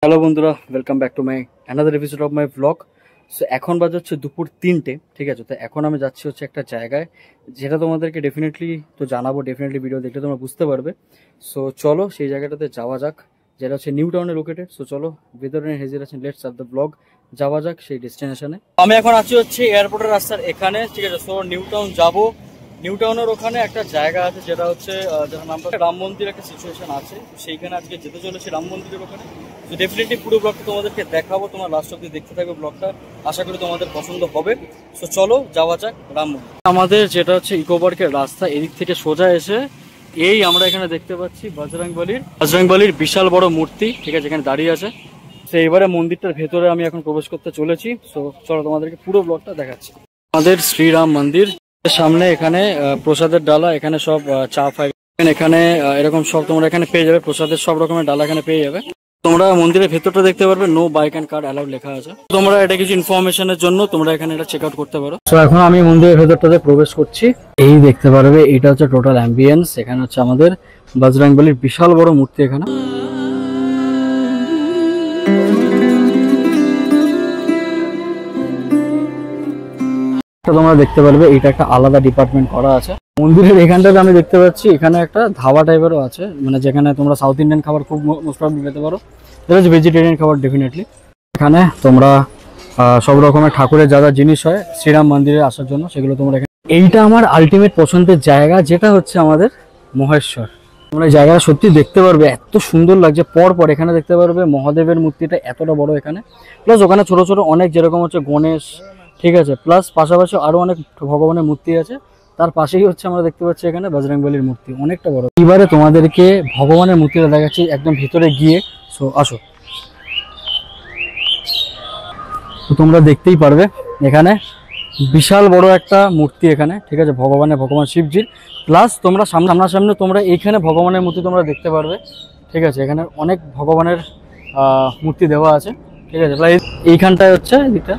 Hello বন্ধুরা, welcome back to my another episode of my blog. So এখন বাজে হচ্ছে দুপুর 3টে, ঠিক আছে। তো এখন আমি যাচ্ছি হচ্ছে একটা জায়গায়, যেটা তোমাদেরকে ডেফিনেটলি তো জানাবো, ডেফিনেটলি ভিডিও দেখলে তোমরা বুঝতে পারবে। সো চলো সেই জায়গাটাতে যাওয়া যাক, যেটা হচ্ছে নিউ টাউনে লোকেটেড। সো চলো, ভিতরে হেজির আছেন, লেটস স্টার্ট দ্য ব্লগ। যাওয়া যাক সেই ডেস্টিনেশনে। আমি এখন আছি হচ্ছে এয়ারপোর্টের রাস্তার এখানে, ঠিক আছে। সো নিউ টাউন যাবো। নিউ টাউনের ওখানে একটা জায়গা আছে, যেটা হচ্ছে যার নামটা রাম মন্দির, একটা সিচুয়েশন আছে, সেইখানে আজকে যেতে চলেছি রাম মন্দিরের ওখানে। তো ডেফিনেটলি পুরো ব্লগটা তোমাদেরকে দেখাবো, তোমার লাস্ট অব্দি দেখতে থাকবে ব্লগটা, আশা করি তোমাদের পছন্দ হবে। সো চলো যাওয়া যাক রাম মন্দির। আমাদের যেটা হচ্ছে ইকো পার্কের রাস্তা, এদিক থেকে সোজা এসে এই আমরা এখানে দেখতে পাচ্ছি বজরংবলীর বিশাল বড় মূর্তি, ঠিক আছে, এখানে দাঁড়িয়ে আছে। তো এবারে মন্দিরটার ভেতরে আমি এখন প্রবেশ করতে চলেছি। সো চলো তোমাদেরকে পুরো ব্লগটা দেখাচ্ছি। আমাদের শ্রীরাম মন্দির সামনে এখানে প্রসাদের ডালা, এখানে সব চা ফাই, এখানে এরকম সব তোমরা এখানে পেয়ে যাবে। প্রসাদের সব রকমের ডালা এখানে পেয়ে যাবে। তোমরা মন্দিরের ভেতরটা দেখতে পারবে, no bike and car allowed লেখা আছে। তোমরা এটা কিছু ইনফরমেশনের জন্য তোমরা এখানে এটা চেক আউট করতে পারো। তো এখন আমি মন্দিরের ভেতরটাতে প্রবেশ করছি। এই দেখতে পারবে, এটা হচ্ছে টোটাল অ্যাম্বিয়েন্স। এখানে হচ্ছে আমাদের বজরংবলীর বিশাল বড় মূর্তি এখানে। তোমরা দেখতে পারবে এটা একটা আলাদা ডিপার্টমেন্ট করা আছে মন্দিরের এখানটাতে। আমি দেখতে পাচ্ছি এখানে একটা ধাবা টাইপেরও আছে, মানে যেখানে তোমরা সাউথ ইন্ডিয়ান খাবার খুব মোস্ট অফ পেতে পারো। এটা হচ্ছে ভেজিটেরিয়ান খাবার ডেফিনেটলি। এখানে তোমরা সব রকমের ঠাকুরের যা যা জিনিস হয় শ্রীরাম মন্দিরে আসার জন্য, সেগুলো তোমরা এখানে। এইটা আমার আলটিমেট পছন্দের জায়গা, যেটা হচ্ছে আমাদের মহেশ্বর। তোমরা এই জায়গাটা সত্যি দেখতে পারবে, এত সুন্দর লাগছে। পর এখানে দেখতে পারবে মহাদেবের মূর্তিটা এতটা বড় এখানে, প্লাস ওখানে ছোট ছোট অনেক, যেরকম হচ্ছে গণেশ, ঠিক আছে, প্লাস পাশাপাশি আরো অনেক ভগবানের মূর্তি আছে। তার পাশেই হচ্ছে আমরা দেখতে পাচ্ছি এখানে বজরংবলীর মূর্তি, অনেকটা বড়। এবারে তোমাদেরকে ভগবানের মূর্তিটা দেখাচ্ছি একদম ভিতরে গিয়ে। সো আসো, তো তোমরা দেখতেই পারবে এখানে বিশাল বড় একটা মূর্তি এখানে, ঠিক আছে, ভগবান শিবজির। প্লাস তোমরা সামনাসামনি তোমরা এইখানে ভগবানের মূর্তি তোমরা দেখতে পারবে, ঠিক আছে। এখানে অনেক ভগবানের মূর্তি দেওয়া আছে, ঠিক আছে। এইখানটায় হচ্ছে এদিকটা,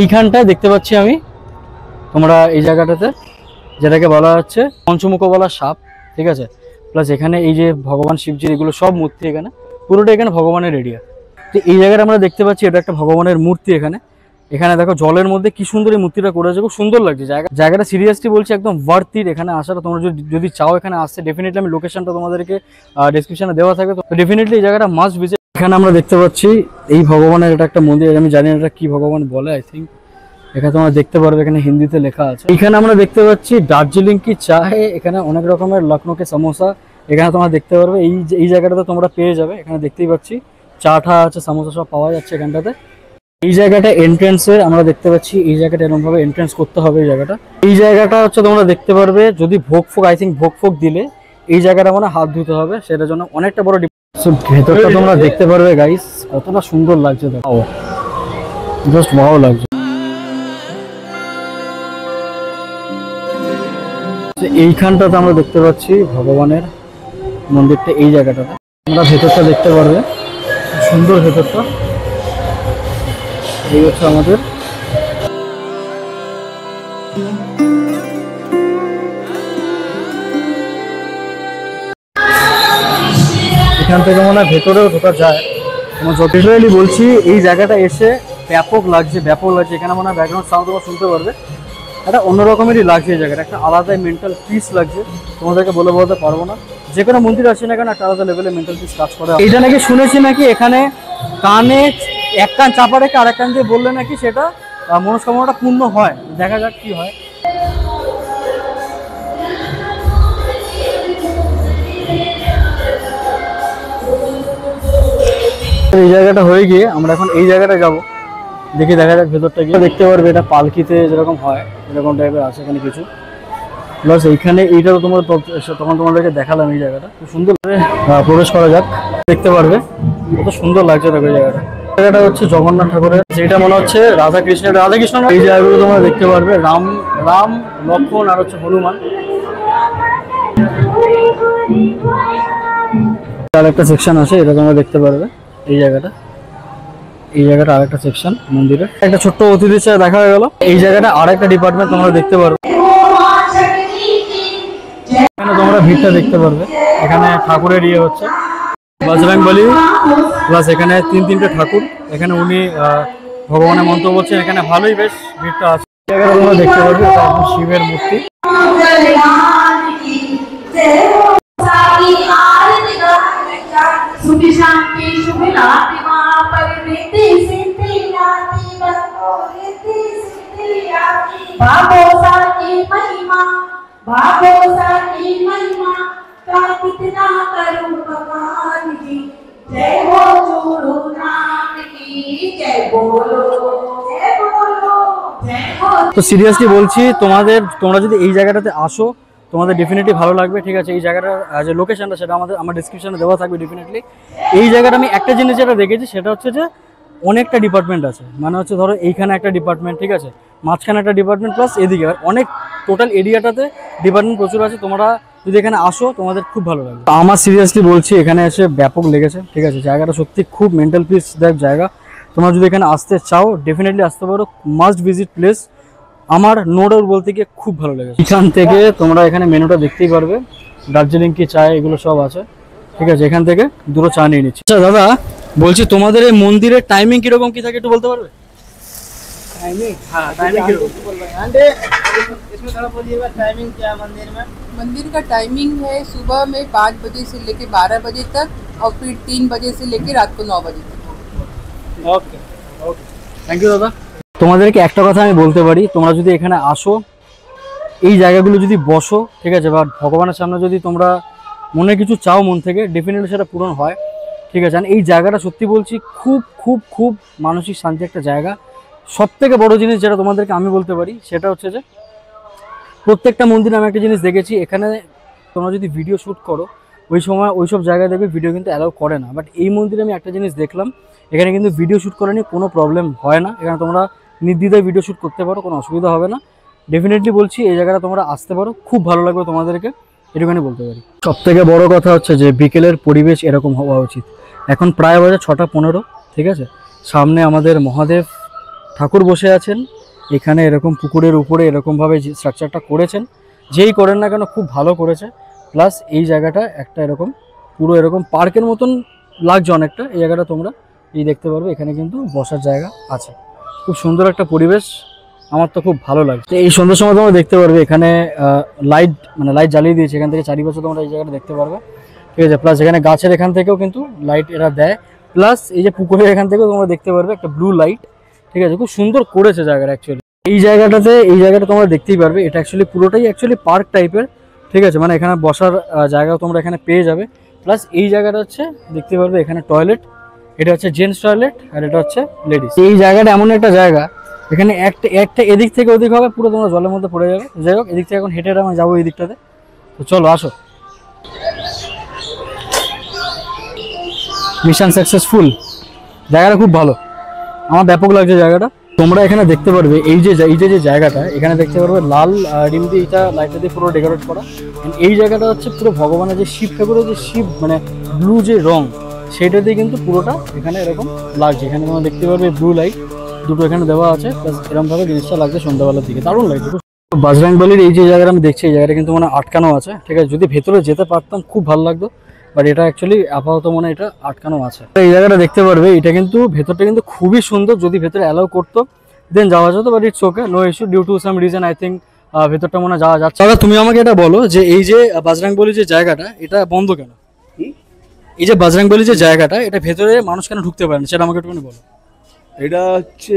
এইখানটায় দেখতে পাচ্ছি আমি তোমরা এই জায়গাটাতে, যেটাকে বলা হচ্ছে পঞ্চমুখওয়ালা সাপ, ঠিক আছে। প্লাস এখানে এই যে ভগবান শিবজির এগুলো সব মূর্তি, এখানে পুরোটা এখানে ভগবানের এরিয়া। তো এই জায়গাটা আমরা দেখতে পাচ্ছি এটা একটা ভগবানের মূর্তি এখানে। এখানে দেখো জলের মধ্যে কি সুন্দর এই মূর্তিটা করেছে, খুব সুন্দর লাগছে জায়গাটা। সিরিয়াসলি বলছি, একদম ওয়ার্থ ইট এখানে আসাটা। তোমরা যদি চাও এখানে আসতে, ডেফিনেটলি আমি লোকেশনটা তোমাদেরকে ডেসক্রিপশনে দেওয়া থাকবে, তো ডেফিনেটলি এই জায়গাটা মাস্ট ভিজিট। এখানে আমরা দেখতে পাচ্ছি এই ভগবানের এটা একটা মন্দির, আমি জানি না এটা কি ভগবান বলে, আই থিঙ্ক এখানে তোমরা দেখতে পারবে, এখানে হিন্দিতে লেখা আছে। এখানে আমরা দেখতে পাচ্ছি দার্জিলিং কি চায়ে, এখানে অনেক রকমের লখনৌকে সমোসা এখানে তোমরা দেখতে পারবে। এই জায়গাটাতে তোমরা পেয়ে যাবে। এখানে দেখতেই পাচ্ছি চা ঠা আছে, সমোসা সব পাওয়া যাচ্ছে এখানটাতে। এই জায়গাটা এন্ট্রেন্সে আমরা দেখতে পাচ্ছি, এই জায়গাটা এরকম ভাবে এন্ট্রেন্স করতে হবে। এই জায়গাটা হচ্ছে তোমরা দেখতে পারবে, যদি ভোগ ফোগ দিলে এই জায়গাটা মানে হাত ধুতে হবে, সেটার জন্য অনেকটা বড়। ভেতরটা তোমরা দেখতে পারবে গাইস, কতটা সুন্দর লাগছে, দেখো জাস্ট ভালো লাগছে। এইখানটাতে আমরা দেখতে পাচ্ছি ভগবানের মন্দিরটা, এই জায়গাটাতে তোমরা ভেতরটা দেখতে পারবে, সুন্দর ভেতরটা। এই হচ্ছে আমাদের এখান থেকে মনে হয় ভেতরেও ঢোকা যায়। আমার যতটাই বলছি, এই জায়গাটা এসে ব্যাপক লাগছে। এখানে মনে হয় ব্যাকগ্রাউন্ড সাউন্ড তোমরা শুনতে পারবে, একটা অন্যরকমেরই লাগছে এই জায়গাটা, একটা আলাদা মেন্টাল পিস লাগছে, তোমাদেরকে বলতে পারবো না। যে কোনো মন্দির আসে না কেন একটা আলাদা লেভেলে মেন্টাল পিস কাজ করে। এইটা নাকি শুনেছি নাকি এখানে কানে এক কান চাপা রেখে আরেক কান দিয়ে বললে নাকি সেটা মনস্কামনাটা পূর্ণ হয়। দেখা যাক কি হয়। এই জায়গাটা হয়ে গিয়ে আমরা এখন এই জায়গাটা যাবো, দেখি দেখা যাক ভেতরটা গিয়ে। দেখতে পারবে এটা পালকিতে যেরকম হয় এরকম টাইপের আছে এখানে কিছু। প্লাস এইখানে এইটা তো তোমরা তখন তোমাদেরকে দেখালাম, এই জায়গাটা খুব সুন্দর। প্রবেশ করা যাক, দেখতে পারবে কত সুন্দর লাগছে দেখো এই জায়গাটা হচ্ছে জগন্নাথ ঠাকুরের, যেটা মনে হচ্ছে রাধা কৃষ্ণ। এই জায়গাগুলো তোমরা দেখতে পারবে রাম লক্ষ্মণ আর হচ্ছে হনুমান। আর একটা সেকশন আছে, এটা তোমরা দেখতে পারবে। এই জায়গাটা আরেকটা সেকশন মন্দিরের, একটা ছোট্ট অতিথি দেখা হয়ে গেল। এই জায়গাটা আরেকটা ডিপার্টমেন্ট তোমরা দেখতে পারবে। এখানে তোমরা ভিড়টা দেখতে পারবে, এখানে ঠাকুরের ইয়ে হচ্ছে বজরংবলী প্লাস এখানে তিনটে ঠাকুর, এখানে উনি ভগবানের মন্ত্র বলছেন, এখানে ভালোই বেশ ভিড়টা আছে। জায়গাটা তোমরা দেখতে পারবে এটা একদম শিবের মূর্তি। তো সিরিয়াসলি বলছি তোমরা যদি এই জায়গাটাতে আসো তোমাদের ডেফিনেটলি ভালো লাগবে, ঠিক আছে। এই জায়গাটার যে লোকেশনটা সেটা আমার ডিসক্রিপশনে দেওয়া থাকবে ডেফিনেটলি। এই জায়গাটা আমি একটা জিনিস যেটা দেখেছি সেটা হচ্ছে যে অনেকটা ডিপার্টমেন্ট আছে, মানে হচ্ছে ধরো এইখানে একটা ডিপার্টমেন্ট, ঠিক আছে, মাঝখানে একটা ডিপার্টমেন্ট প্লাস এদিকে অনেক, টোটাল এরিয়াটাতে ডিপার্টমেন্ট প্রচুর আছে। তোমরা যদি এখানে আসো তোমাদের খুব ভালো লাগবে। আমার সিরিয়াসলি বলছি এখানে এসে ব্যাপক লেগেছে, ঠিক আছে। জায়গাটা সত্যি খুব মেন্টাল পিস দেয় জায়গা। তোমরা যদি এখানে আসতে চাও ডেফিনেটলি আসতে পারো, মাস্ট ভিজিট প্লেস। আমার নো ডাউট বলতে গিয়ে খুব ভালো লেগেছে। এখান থেকে তোমরা এখানে মেনুটা দেখতেই পারবে, দার্জিলিং কি চায় এগুলো সব আছে, ঠিক আছে। এখান থেকে দুটো চা নিয়ে নিচ্ছি। আচ্ছা দাদা বলছি তোমাদের এই মন্দিরের টাইমিং কিরকম কি থাকে একটু বলতে পারবে? टाइमिंग, हाँ टाइमिंग इसमें थोड़ा बोलिएगा टाइमिंग क्या मंदिर में? मंदिर का टाइमिंग है सुबह में 5 बजे से लेके 12 बजे तक और फिर 3 बजे से लेके रात को 9 बजे तक। ওকে ওকে, থ্যাংক ইউ দাদা। তোমাদেরকে একটা কথা আমি বলতে পারি, তোমরা যদি এখানে আসো এই জায়গাগুলো যদি বসো, ঠিক আছে, বা ভগবানের সামনে যদি তোমরা মনে কিছু চাও মন থেকে ডেফিনেটলি সেটা পূরণ হয়, ঠিক আছে। এই জায়গাটা সত্যি বলছি খুব খুব খুব মানসিক শান্তি একটা জায়গা। সব থেকে বড় জিনিস যেটা তোমাদেরকে আমি বলতে পারি সেটা হচ্ছে যে প্রত্যেকটা মন্দিরে আমি একটা জিনিস দেখেছি, এখানে তোমরা যদি ভিডিও শ্যুট করো ওই সময় ওই সব জায়গায় দেখবে ভিডিও কিন্তু অ্যালাউ করে না, বাট এই মন্দিরে আমি একটা জিনিস দেখলাম, এখানে কিন্তু ভিডিও শ্যুট করা নিয়ে কোনো প্রবলেম হয় না। এখানে তোমরা নির্দ্বিধায় ভিডিও শ্যুট করতে পারো, কোনো অসুবিধা হবে না। ডেফিনেটলি বলছি এই জায়গাটা তোমরা আসতে পারো, খুব ভালো লাগবে তোমাদেরকে, এটুখানি বলতে পারি। সব থেকে বড় কথা হচ্ছে যে বিকেলের পরিবেশ এরকম হওয়া উচিত। এখন প্রায় বাজে 6:15, ঠিক আছে। সামনে আমাদের মহাদেব ঠাকুর বসে আছেন, এখানে এরকম পুকুরের উপরে এরকমভাবে যে স্ট্রাকচারটা করেছেন, যেই করেন না কেন খুব ভালো করেছে। প্লাস এই জায়গাটা একটা এরকম পুরো এরকম পার্কের মতন লাগছে অনেকটা। এই জায়গাটা তোমরা এই দেখতে পারবে, এখানে কিন্তু বসার জায়গা আছে, খুব সুন্দর একটা পরিবেশ, আমার তো খুব ভালো লাগছে। এই সন্ধ্যার সময় তোমরা দেখতে পারবে এখানে লাইট জ্বালিয়ে দিয়েছে, এখান থেকে চারিপাশে তোমরা এই জায়গাটা দেখতে পারবে, ঠিক আছে। প্লাস এখানে গাছের এখান থেকেও কিন্তু লাইট এরা দেয়, প্লাস এই যে পুকুরের এখান থেকেও তোমরা দেখতে পারবে একটা ব্লু লাইট, ঠিক আছে। খুব সুন্দর করেছে জায়গাটা অ্যাকচুয়ালি। এই জায়গাটা তোমরা দেখতেই পারবে, এটা অ্যাকচুয়ালি পুরোটাই অ্যাকচুয়ালি পার্ক টাইপের, ঠিক আছে। মানে এখানে বসার জায়গাও তোমরা এখানে পেয়ে যাবে। প্লাস এই জায়গাটা হচ্ছে দেখতে পারবে এখানে টয়লেট, এটা হচ্ছে জেন্টস টয়লেট আর এটা হচ্ছে লেডিস। এই জায়গাটা এমন একটা জায়গা, এখানে একটা এদিক থেকে ওদিক হবে, পুরো তোমরা জলের মধ্যে পড়ে যাবে। যাই হোক, এদিক থেকে এখন হেঁটে আমরা যাবো এই দিকটাতে, তো চলো আসো। মিশন সাকসেসফুল, জায়গাটা খুব ভালো, আমার ব্যাপক লাগছে জায়গাটা। তোমরা এখানে দেখতে পারবে এই যে জায়গাটা, এখানে দেখতে পারবে লাল রিম দিয়ে এটা লাইটটা দিয়ে পুরো ডেকোরেট করা। এই জায়গাটা হচ্ছে পুরো ভগবানের যে শিব ঠাকুরের যে শিব মানে ব্লু যে রং সেটা দিয়ে কিন্তু পুরোটা এখানে এরকম লাগছে। এখানে তোমরা দেখতে পারবে ব্লু লাইট দুটো এখানে দেওয়া আছে, প্লাস এরকমভাবে জিনিসটা লাগছে সন্ধ্যাবেলার দিকে, দারুণ লাগছে। বজরংবলীর এই যে জায়গাটা আমি দেখছি এই জায়গাটা কিন্তু মানে আটকানো আছে, ঠিক আছে। যদি ভেতরে যেতে পারতাম খুব ভালো লাগতো, বাট এটা অ্যাকচুয়ালি আপাতত মনে এটা আটকানো আছে। এই জায়গাটা দেখতে পারবে, এটা কিন্তু ভেতরটা কিন্তু খুবই সুন্দর, যদি ভেতরে অ্যালাউ করতো দেন যাওয়া যেত, but it's okay, no issue, due to some reason I think ভেতরটা মনে যাওয়া যাচ্ছে। দাদা তুমি আমাকে এটা বলো যে এই যে বজরংবলী যে জায়গাটা এটা বন্ধ কেন? এই যে বজরংবলী যে জায়গাটা এটা ভেতরে মানুষ কেন ঢুকতে পারে না সেটা আমাকে একটুখানি বলো। এটা হচ্ছে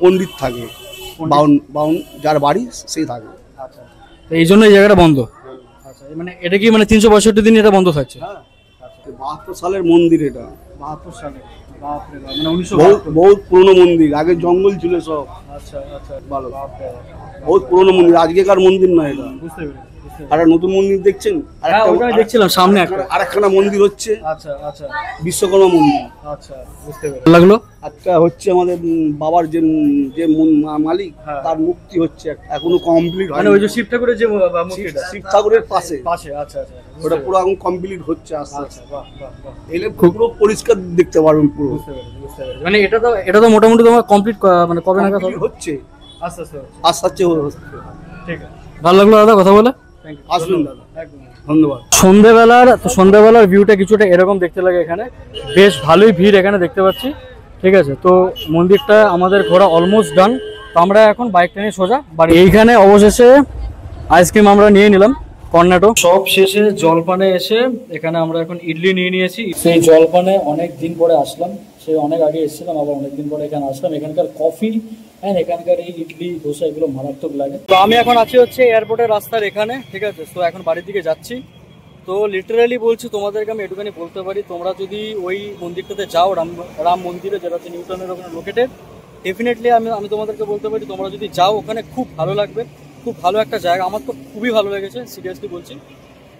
পণ্ডিত থাকে, বাউন যার বাড়ি সেই থাকে, আচ্ছা, তো এই জন্য এই জায়গাটা বন্ধ। আচ্ছা, মানে এটা কি মানে 365 দিন এটা বন্ধ থাকছে? হ্যাঁ, 72 সালের মন্দির এটা। 72 সালে? বাপরে বাপ, মানে 1900 বহুত পুরনো মন্দির, আগে জঙ্গল ছিল সব। আচ্ছা আচ্ছা, ভালো, বহুত পুরনো মন্দির, আজকেকার মন্দির নয় এটা। বুঝতে পেরেছি। আর নতুন মন্দির দেখছেন, হ্যাঁ ওটা আমি দেখছিলাম সামনে আরেকখানা মন্দির হচ্ছে। আচ্ছা আচ্ছা, বিশ্বকর্মা মন্দির। আচ্ছা বুঝতে পেরেছি, ভালো লাগলো। একটা হচ্ছে আমাদের বাবার যে মালিক, তার মুক্তি হচ্ছে এখনো কমপ্লিট হয়, মানে ওই যে শিব ঠাকুরের যে মূর্তিটা শিব ঠাকুরের পাশে। আচ্ছা আচ্ছা, ওটা পুরো এখন কমপ্লিট হচ্ছে আস্তে আস্তে। আচ্ছা, বাহ বাহ বাহ, এলে পুরো পরিষ্কার দেখতে পারবেন পুরো। বুঝতে পেরেছি। মানে এটা তো মোটামুটি তোমার কমপ্লিট মানে কবে নাগাদ হচ্ছে? আস্তে আস্তে আস্তে আস্তে হচ্ছে। ঠিক আছে, ভালো লাগলো দাদা কথা বলে। আসুন দাদা, ধন্যবাদ। সন্ধ্যেবেলার ভিউটা কিছুটা এরকম দেখতে লাগে এখানে, বেশ ভালোই ভিড় এখানে দেখতে পাচ্ছি। ঠিক আছে, তো মন্দিরটা আমাদের ঘোরা অলমোস্ট ডান। তো আমরা এখন বাইকটা নিয়ে সোজা বাড়ি। এইখানে অবশেষে আইসক্রিম আমরা নিয়ে নিলাম কর্নেটো। সব শেষে জলপানে এসে এখানে আমরা এখন ইডলি নিয়ে নিয়েছি। সেই জলপানে অনেক দিন পরে আসলাম, সে অনেক আগে এসেছিলাম, আবার অনেক দিন পরে এখানে আসলাম। এখানকার কফি হ্যাঁ, এখানকার এই ইডলি ধোসা এগুলো মারাত্মক লাগে। তো আমি এখন আছি হচ্ছে এয়ারপোর্টের রাস্তার এখানে, ঠিক আছে। তো এখন বাড়ির দিকে যাচ্ছি। তো লিটারালি বলছি তোমাদেরকে, আমি একটুখানি বলতে পারি, তোমরা যদি ওই মন্দিরটাতে যাও, রাম মন্দিরে, যেটা হচ্ছে নিউ টাউনের ওখানে লোকেটেড, ডেফিনেটলি আমি তোমাদেরকে বলতে পারি, তোমরা যদি যাও ওখানে খুব ভালো লাগবে। খুব ভালো একটা জায়গা, আমার তো খুবই ভালো লেগেছে, সিরিয়াসলি বলছি।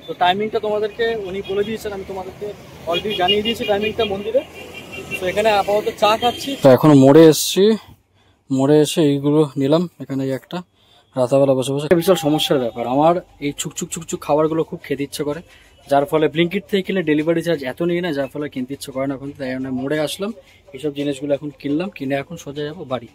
তো টাইমিংটা তোমাদেরকে উনি বলে দিয়েছেন, আমি তোমাদেরকে অলরেডি জানিয়ে দিয়েছি টাইমিংটা মন্দিরে। তো এখানে আপাতত চা খাচ্ছি। তো এখন মোড়ে এসছি, মোড়ে এসে এইগুলো নিলাম। এখানে একটা রাতাবেলা বসে বসে বিশাল সমস্যার ব্যাপার, আমার এই ছুকছুক খাবারগুলো খুব খেতে ইচ্ছে করে, যার ফলে ব্লিঙ্কিট থেকে কিনলে ডেলিভারি চার্জ এত নেই না, যার ফলে কিনতে ইচ্ছে করে না এখন। তাই মোড়ে আসলাম, এইসব জিনিসগুলো এখন কিনলাম, কিনে এখন সোজা যাবো বাড়ি।